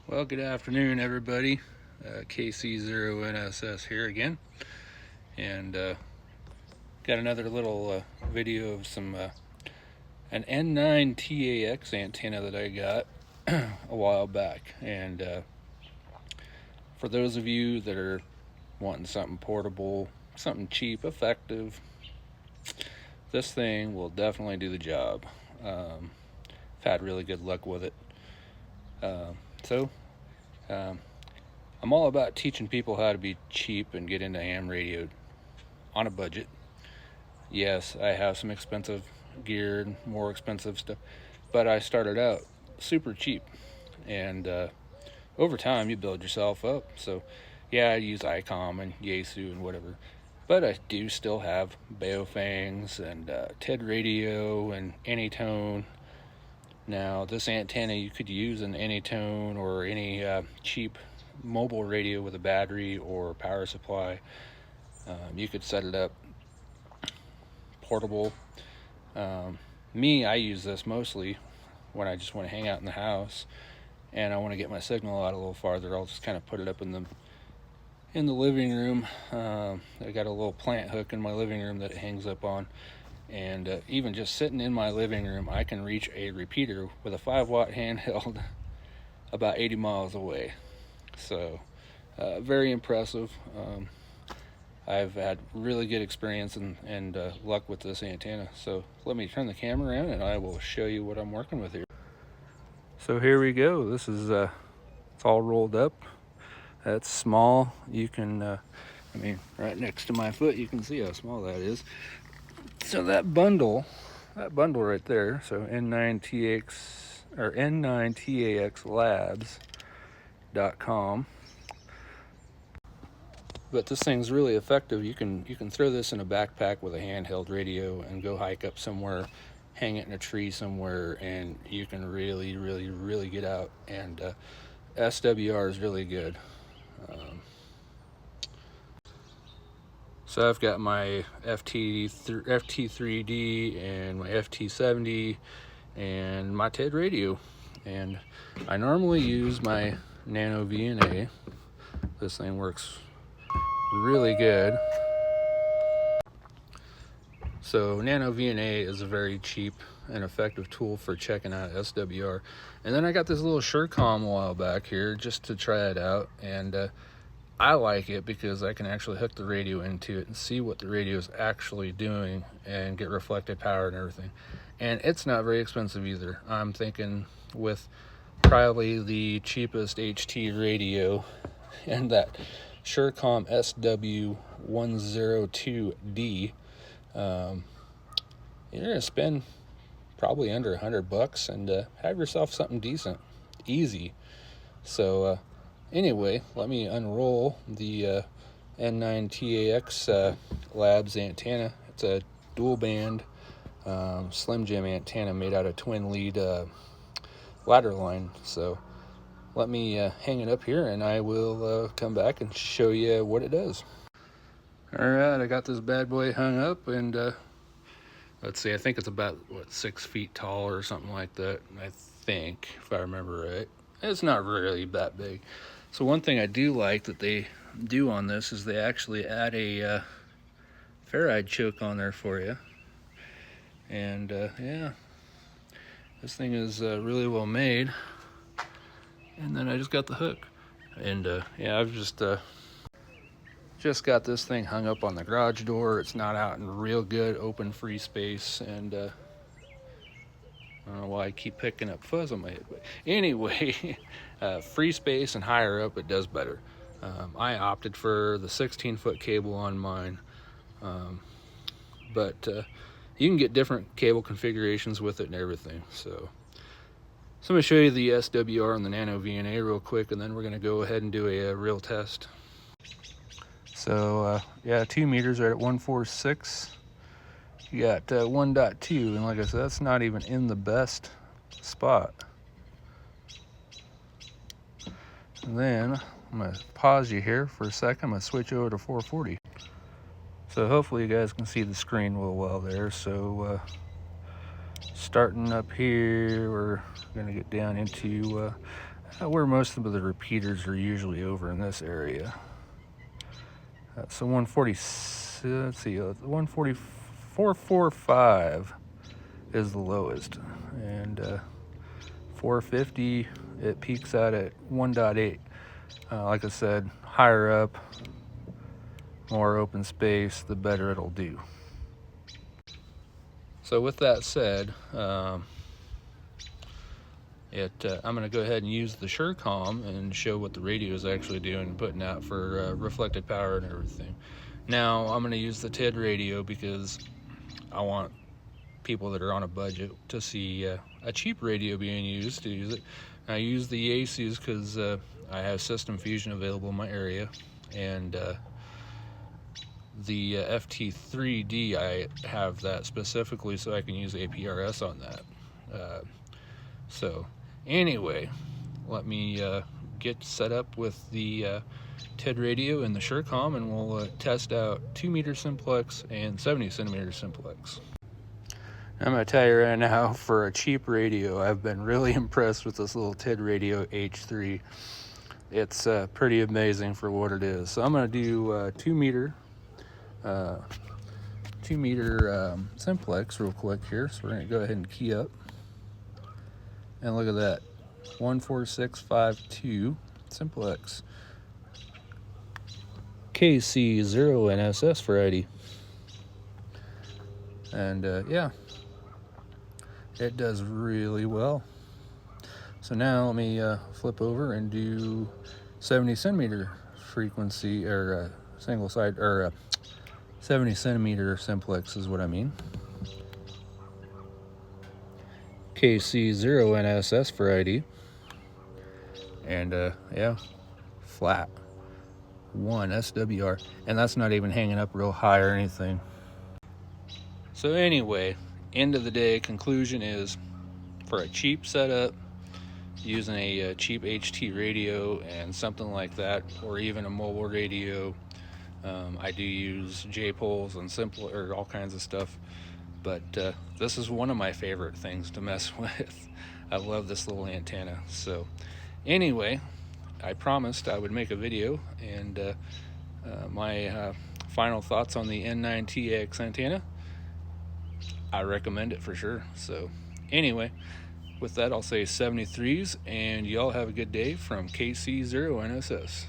Well, good afternoon, everybody. KC0NSS here again, and got another little video of an N9TAX antenna that I got a while back. And for those of you that are wanting something portable, something cheap, effective, this thing will definitely do the job. I've had really good luck with it. I'm all about teaching people how to be cheap and get into ham radio on a budget. Yes, I have some expensive gear and more expensive stuff, but I started out super cheap, and over time you build yourself up. So yeah, I use ICOM and Yaesu and whatever, but I do still have Baofangs and TED radio and Anytone. Now, this antenna, you could use an Anytone or any cheap mobile radio with a battery or power supply. You could set it up portable. I use this mostly when I just want to hang out in the house and I want to get my signal out a little farther. I'll just kind of put it up in the living room. I got a little plant hook in my living room that it hangs up on. And even just sitting in my living room, I can reach a repeater with a 5-watt handheld about 80 miles away. So very impressive. I've had really good experience and luck with this antenna. So let me turn the camera around and I will show you what I'm working with here. So here we go. This is it's all rolled up. That's small. You can right next to my foot, you can see how small that is. So that bundle right there, so N9TAX or N9TAX Labs.com. But this thing's really effective. You can throw this in a backpack with a handheld radio and go hike up somewhere, hang it in a tree somewhere, and you can really get out. And SWR is really good. So I've got my FT3D and my FT70 and my TED radio, and I normally use my Nano VNA. This thing works really good. So Nano VNA is a very cheap and effective tool for checking out SWR. And then I got this little Surecom a while back here just to try it out, and I like it because I can actually hook the radio into it and see what the radio is actually doing and get reflected power and everything. And it's not very expensive either. I'm thinking with probably the cheapest HT radio and that Surecom SW102D, you're going to spend probably under $100 and have yourself something decent, easy. So anyway, let me unroll the N9TAX Labs antenna. It's a dual band Slim Jim antenna made out of twin lead ladder line. So let me hang it up here and I will come back and show you what it does. Alright, I got this bad boy hung up, and let's see, I think it's about 6 feet tall or something like that, I think, if I remember right. It's not really that big. So one thing I do like that they do on this is they actually add a ferrite choke on there for you. And yeah, this thing is really well made. And then I just got the hook. And yeah, I've just got this thing hung up on the garage door. It's not out in real good open free space, and I don't know why I keep picking up fuzz on my head, but anyway, free space and higher up, it does better. I opted for the 16-foot cable on mine, but you can get different cable configurations with it and everything. So I'm going to show you the SWR and the Nano VNA real quick, and then we're going to go ahead and do a real test. So yeah, 2 meters right at 146. You got 1.2, and like I said, that's not even in the best spot. And then I'm gonna pause you here for a second. I'm gonna switch over to 440. So hopefully you guys can see the screen real well there. So starting up here, we're gonna get down into where most of the repeaters are usually over in this area. So 140, let's see, 144.5 is the lowest, and 450 it peaks out at 1.8. Like I said, higher up, more open space, the better it'll do. So with that said, I'm going to go ahead and use the SureComm and show what the radio is actually doing and putting out for reflected power and everything. Now I'm going to use the TED radio because I want people that are on a budget to see a cheap radio being used to use it. I use the ACs because I have System Fusion available in my area, and the FT3D, I have that specifically so I can use APRS on that. So anyway, let me get set up with the TED radio and the SureComm, and we'll test out 2-meter simplex and 70 centimeter simplex. I'm going to tell you right now, for a cheap radio, I've been really impressed with this little TED radio H3. It's pretty amazing for what it is. So I'm going to do 2-meter simplex real quick here. So we're going to go ahead and key up. And look at that, 14652 simplex. KC0NSS variety. And yeah, it does really well. So now let me flip over and do 70 centimeter frequency, or single side, or 70 centimeter simplex is what I mean. KC0NSS variety. And yeah, flat 1 SWR, and that's not even hanging up real high or anything. So anyway, end of the day, conclusion is, for a cheap setup, using a cheap HT radio and something like that, or even a mobile radio, I do use J-poles and simple, or all kinds of stuff, but this is one of my favorite things to mess with. I love this little antenna. So anyway, I promised I would make a video, and my final thoughts on the N9TAX antenna. I recommend it for sure. So anyway, with that, I'll say 73s, and y'all have a good day from KC0NSS.